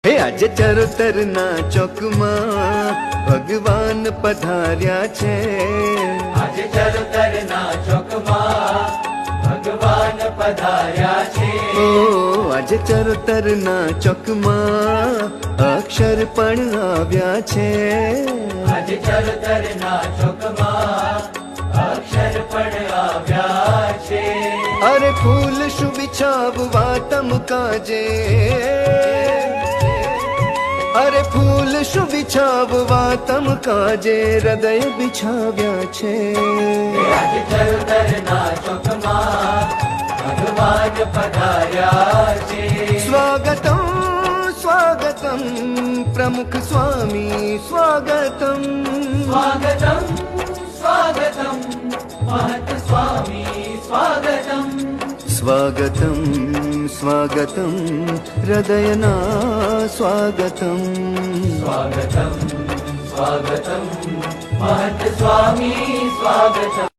હે આજે ચરોતરના ચોકમાં ભગવાન પધાર્યા છે। આજે ચરોતરના ચોકમાં ભગવાન પધાર્યા છે। ઓ આજે ચરોતરના ચોકમાં અક્ષર પણ આવ્યા છે। આજે ચરોતરના ચોકમાં અક્ષર પણ આવ્યા છે। અરે ફૂલ શું બિછાવવા તમ કાજે, અરે ફૂલ શું બિછાવવા તમ કાજે, હૃદય બિછાવ્યા છે। આજે ચરોતરના ચોકમાં ભગવાન પધાર્યા છે। સ્વાગતમ સ્વાગતમ પ્રમુખ સ્વામી સ્વાગતમ, સ્વાગતમ સ્વાગતમ મહંત સ્વામી સ્વાગતમ। સ્વાગતમ સ્વાગતમ હૃદયના સ્વાગતમ। સ્વાગતમ સ્વાગતમ મહંત સ્વામી સ્વાગતમ।